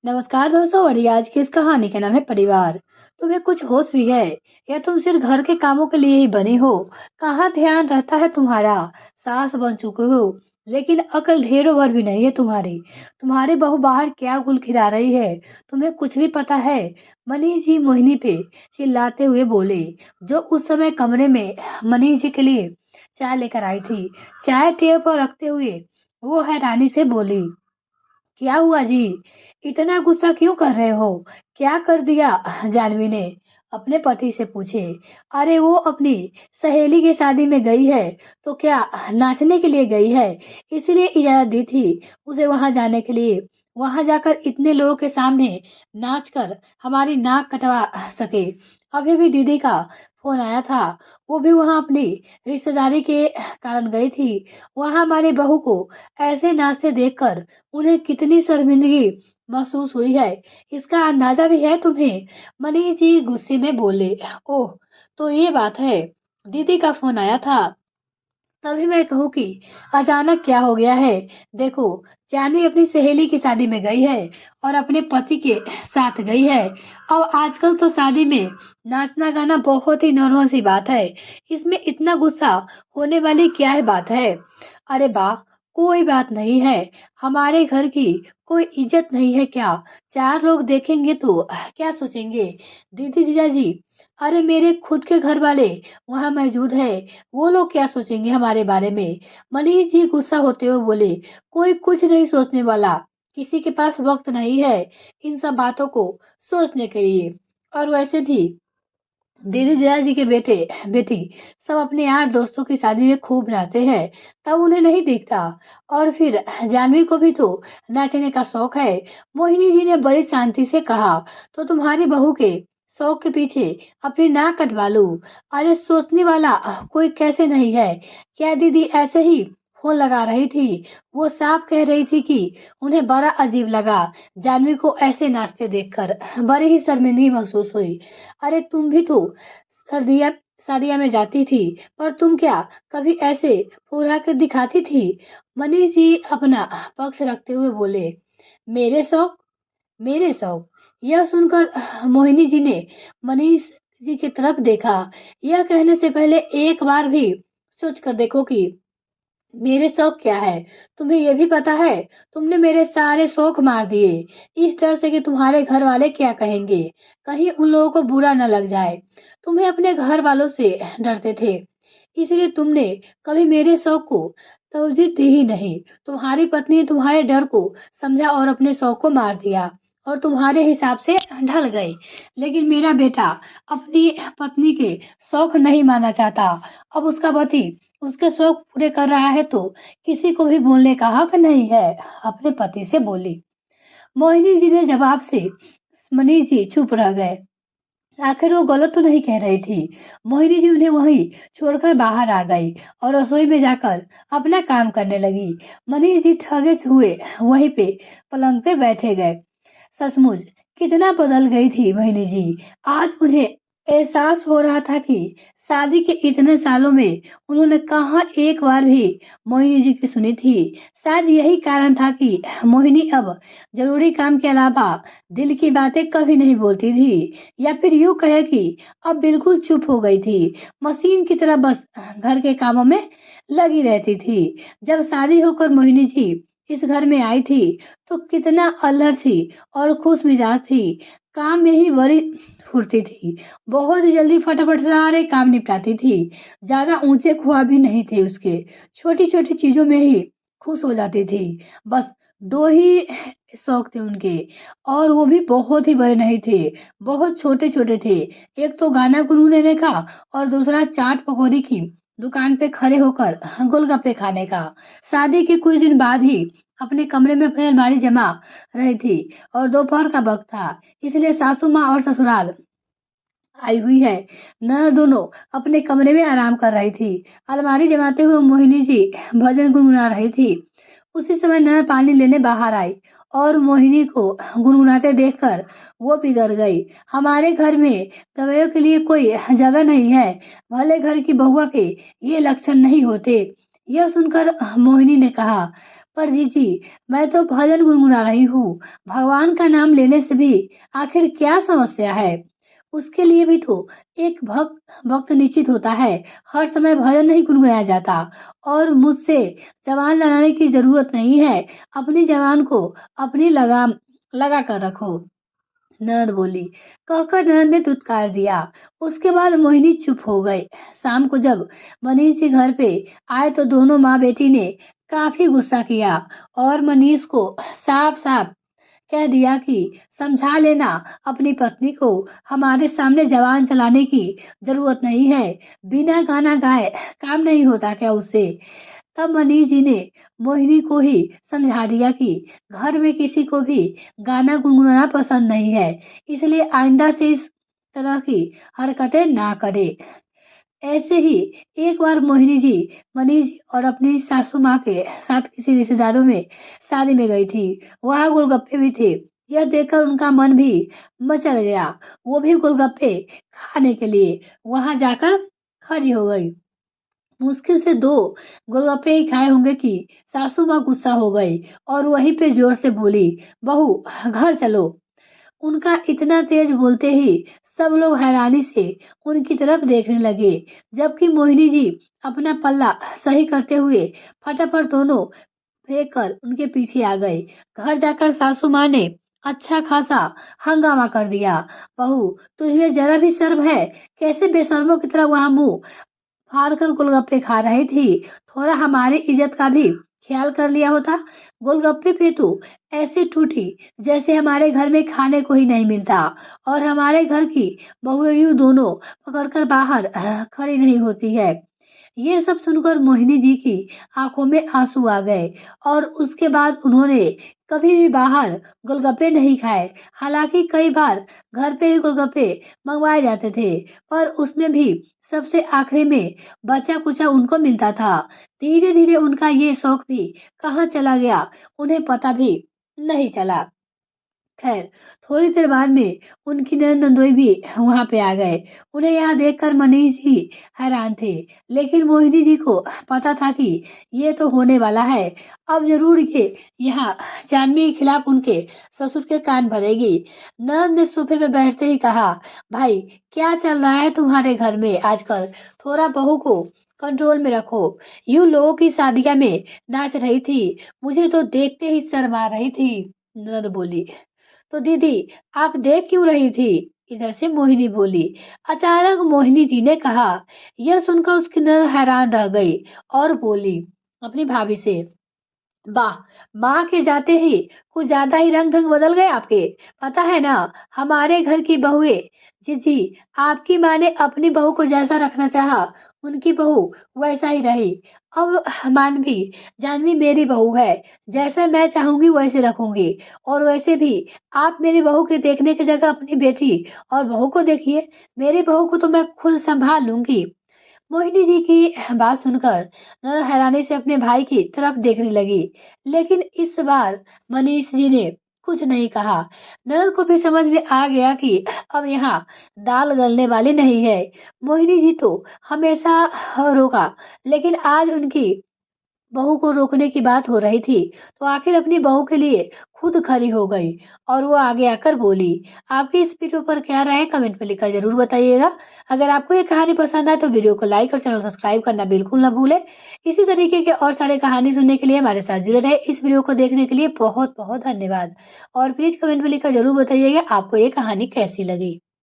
नमस्कार दोस्तों। और ये आज की इस कहानी का नाम है परिवार। तुम्हें कुछ होश भी है या तुम सिर्फ घर के कामों के लिए ही बनी हो? कहाँ ध्यान रहता है तुम्हारा? सास बन चुके हो लेकिन अकल ढेरों भर भी नहीं है तुम्हारी। तुम्हारी बहू बाहर क्या गुल खिला रही है, तुम्हें कुछ भी पता है? मनीष जी मोहिनी पे चिल्लाते हुए बोले, जो उस समय कमरे में मनीष जी के लिए चाय लेकर आई थी। चाय टेबल पर रखते हुए वो हैरानी से बोली, क्या हुआ जी? इतना गुस्सा क्यों कर रहे हो? क्या कर दिया? जानवी ने अपने पति से पूछे। अरे वो अपनी सहेली की शादी में गई है तो क्या नाचने के लिए गई है, इसलिए इजाजत दी थी उसे वहां जाने के लिए। वहां जाकर इतने लोगों के सामने नाच कर हमारी नाक कटवा सके। अभी भी दीदी का फोन आया था, वो भी वहां अपनी रिश्तेदारी के कारण गई थी। वहां हमारी बहू को ऐसे नाचते देखकर उन्हें कितनी शर्मिंदगी महसूस हुई है, इसका अंदाजा भी है तुम्हें? मनीष जी गुस्से में बोले। ओह, तो ये बात है। दीदी का फोन आया था तभी मैं कहूँ कि अचानक क्या हो गया है। देखो, जानवी अपनी सहेली की शादी में गई है और अपने पति के साथ गई है। अब आजकल तो शादी में नाचना गाना बहुत ही नॉर्मल सी बात है, इसमें इतना गुस्सा होने वाली क्या है बात है? अरे वाह, कोई बात नहीं है। हमारे घर की कोई इज्जत नहीं है क्या? चार लोग देखेंगे तो क्या सोचेंगे? दीदी जीजाजी, अरे मेरे खुद के घर वाले वहाँ मौजूद है, वो लोग क्या सोचेंगे हमारे बारे में? मनीष जी गुस्सा होते हुए बोले, कोई कुछ नहीं सोचने वाला, किसी के पास वक्त नहीं है इन सब बातों को सोचने के लिए। और वैसे भी दीदी जीजा जी के बेटे बेटी सब अपने यार दोस्तों की शादी में खूब नाचते हैं, तब उन्हें नहीं दिखता। और फिर जानवी को भी तो नाचने का शौक है। मोहिनी जी ने बड़ी शांति से कहा, तो तुम्हारी बहू के शौक के पीछे अपनी नाक कटवा लूं? अरे सोचने वाला कोई कैसे नहीं है? क्या दीदी ऐसे ही फोन लगा रही थी? वो साफ कह रही थी कि उन्हें बड़ा अजीब लगा जानवी को ऐसे नाचते देखकर, बड़ी ही शर्मिंदगी महसूस हुई। अरे तुम भी तो सर्दिया शादिया में जाती थी, पर तुम क्या कभी ऐसे फुरा कर दिखाती थी? मनीष जी अपना पक्ष रखते हुए बोले, मेरे शौक, मेरे शौक। यह सुनकर मोहिनी जी ने मनीष जी की तरफ देखा। यह कहने से पहले एक बार भी सोच कर देखो कि मेरे शौक क्या है। तुम्हें ये भी पता है, तुमने मेरे सारे शौक मार दिए इस डर से कि तुम्हारे घर वाले क्या कहेंगे, कहीं उन लोगों को बुरा न लग जाए। तुम्हें अपने घर वालों से डरते थे, इसलिए तुमने कभी मेरे शौक को तवज्जो दी ही नहीं। तुम्हारी पत्नी ने तुम्हारे डर को समझा और अपने शौक को मार दिया और तुम्हारे हिसाब से ढल गई। लेकिन मेरा बेटा अपनी पत्नी के शौक नहीं मानना चाहता। अब उसका पति उसके शौक पूरे कर रहा है तो किसी को भी बोलने का हक नहीं है, अपने पति से बोली। मोहिनी जी ने जवाब से मनीष जी चुप रह गए। आखिर वो गलत तो नहीं कह रही थी। मोहिनी जी उन्हें वहीं छोड़कर बाहर आ गई और रसोई में जाकर अपना काम करने लगी। मनीष जी ठगे हुए वहीं पे पलंग पे बैठे गए। सचमुच कितना बदल गई थी मोहिनी जी। आज उन्हें एहसास हो रहा था कि शादी के इतने सालों में उन्होंने कहाँ एक बार भी मोहिनी जी की सुनी थी। शायद यही कारण था कि मोहिनी अब जरूरी काम के अलावा दिल की बातें कभी नहीं बोलती थी, या फिर यूं कहे कि अब बिल्कुल चुप हो गई थी, मशीन की तरह बस घर के कामों में लगी रहती थी। जब शादी होकर मोहिनी जी इस घर में आई थी तो कितना अल्हड़ थी और खुश मिजाज थी। काम में ही बड़ी फुर्ती थी, बहुत ही जल्दी फटाफट सारे काम निपटाती थी। ज्यादा ऊंचे ख्वाब भी नहीं थे उसके, छोटी छोटी चीजों में ही खुश हो जाती थी। बस दो ही शौक थे उनके, और वो भी बहुत ही बड़े नहीं थे, बहुत छोटे छोटे थे। एक तो गाना गुनगुनाने का और दूसरा चाट पकौड़ी की दुकान पे खड़े होकर गोलगप्पे खाने का। शादी के कुछ दिन बाद ही अपने कमरे में अपनी अलमारी जमा रही थी और दोपहर का वक्त था, इसलिए सासू माँ और ससुराल आई हुई है। न दोनों अपने कमरे में आराम कर रही थी। अलमारी जमाते हुए मोहिनी जी भजन गुनगुना रही थी। उसी समय न पानी लेने बाहर आई और मोहिनी को गुनगुनाते देखकर वो बिगड़ गई। हमारे घर में गवैयों के लिए कोई जगह नहीं है, भले घर की बहुआ के ये लक्षण नहीं होते। यह सुनकर मोहिनी ने कहा, पर जीजी, मैं तो भजन गुनगुना रही हूँ। भगवान का नाम लेने से भी आखिर क्या समस्या है? उसके लिए भी तो एक वक्त निश्चित होता है। हर समय भजन नहीं गुनगुनाया जाता। और मुझसे जबान लड़ाने की जरूरत नहीं है। अपनी जबान को अपनी लगाम लगा कर रखो। ननद बोली। कहकर ननद ने दुत्कार दिया। उसके बाद मोहिनी चुप हो गई। शाम को जब मनीष जी घर पे आए तो दोनों माँ बेटी ने काफी गुस्सा किया और मनीष को साफ साफ कह दिया कि समझा लेना अपनी पत्नी को, हमारे सामने जबान चलाने की जरूरत नहीं है। बिना गाना गाए काम नहीं होता क्या उससे? तब मनीष जी ने मोहिनी को ही समझा दिया कि घर में किसी को भी गाना गुनगुनाना पसंद नहीं है, इसलिए आइंदा से इस तरह की हरकतें ना करे। ऐसे ही एक बार मोहिनी जी मनीष जी और अपनी सासू माँ के साथ किसी रिश्तेदारों में शादी में गई थी। वहाँ गोलगप्पे भी थे। यह देखकर उनका मन भी मचल गया। वो भी गोलगप्पे खाने के लिए वहाँ जाकर खड़ी हो गई। मुश्किल से 2 गोलगप्पे ही खाए होंगे कि सासू माँ गुस्सा हो गई और वहीं पे जोर से बोली, बहू घर चलो। उनका इतना तेज बोलते ही सब लोग हैरानी से उनकी तरफ देखने लगे, जबकि मोहिनी जी अपना पल्ला सही करते हुए फटाफट दोनों फेंक कर उनके पीछे आ गए। घर जाकर सासू माँ ने अच्छा खासा हंगामा कर दिया। बहू, तुझे जरा भी शर्म है? कैसे बेशर्मों की तरह वहां मुंह फाड़ कर गोलगप्पे खा रही थी? थोड़ा हमारी इज्जत का भी ख्याल कर लिया होता। गोलगप्पे पे तो ऐसे टूटी जैसे हमारे घर में खाने को ही नहीं मिलता और हमारे घर की बहुएं यूं दोनों पकड़कर बाहर खड़ी नहीं होती है। ये सब सुनकर मोहिनी जी की आंखों में आंसू आ गए और उसके बाद उन्होंने कभी भी बाहर गोलगप्पे नहीं खाए। हालांकि कई बार घर पे ही गोलगप्पे मंगवाए जाते थे, पर उसमें भी सबसे आखिरी में बचा कुचा उनको मिलता था। धीरे धीरे उनका ये शौक भी कहाँ चला गया उन्हें पता भी नहीं चला। खैर, थोड़ी देर बाद में उनकी ननद नंदोई भी वहां पे आ गए। उन्हें यहाँ देखकर मनीष जी हैरान थे, लेकिन मोहिनी जी को पता था कि ये तो होने वाला है। अब जरूर ये यहाँ जानवी के खिलाफ उनके ससुर के कान भरेगी। ननद ने सोफे पे बैठते ही कहा, भाई क्या चल रहा है तुम्हारे घर में आजकल? थोड़ा बहू को कंट्रोल में रखो। यूं लोगों की शादियां में नाच रही थी, मुझे तो देखते ही शर्म आ रही थी। ननद बोली। तो दीदी, आप देख क्यों रही थी? इधर से मोहिनी बोली। अचानक मोहिनी जी ने कहा। यह सुनकर उसकी ननद हैरान रह गई और बोली अपनी भाभी से, वाह, माँ के जाते ही कुछ ज्यादा ही रंग ढंग बदल गए आपके। पता है ना, हमारे घर की बहुएं, जी जी, आपकी माँ ने अपनी बहू को जैसा रखना चाहा, उनकी बहू वैसा ही रही। अब मानवी, जानवी मेरी बहू है। जैसा मैं चाहूंगी वैसे रखूंगी। और वैसे भी आप मेरी बहू के देखने की जगह अपनी बेटी और बहू को देखिए। मेरी बहू को तो मैं खुद संभाल लूंगी। मोहिनी जी की बात सुनकर ननद हैरानी से अपने भाई की तरफ देखने लगी, लेकिन इस बार मनीष जी ने कुछ नहीं कहा। ननद को भी समझ में आ गया कि अब यहाँ दाल गलने वाली नहीं है। मोहिनी जी तो हमेशा रोका, लेकिन आज उनकी बहू को रोकने की बात हो रही थी, तो आखिर अपनी बहू के लिए खुद खड़ी हो गई और वो आगे आकर बोली। आपकी इस वीडियो पर क्या राय है कमेंट में लिखकर जरूर बताइएगा। अगर आपको ये कहानी पसंद आए तो वीडियो को लाइक और चैनल को सब्सक्राइब करना बिल्कुल ना भूले। इसी तरीके के और सारे कहानी सुनने के लिए हमारे साथ जुड़े रहे। इस वीडियो को देखने के लिए बहुत बहुत धन्यवाद। और प्लीज कमेंट में लिखकर जरूर बताइएगा आपको ये कहानी कैसी लगी।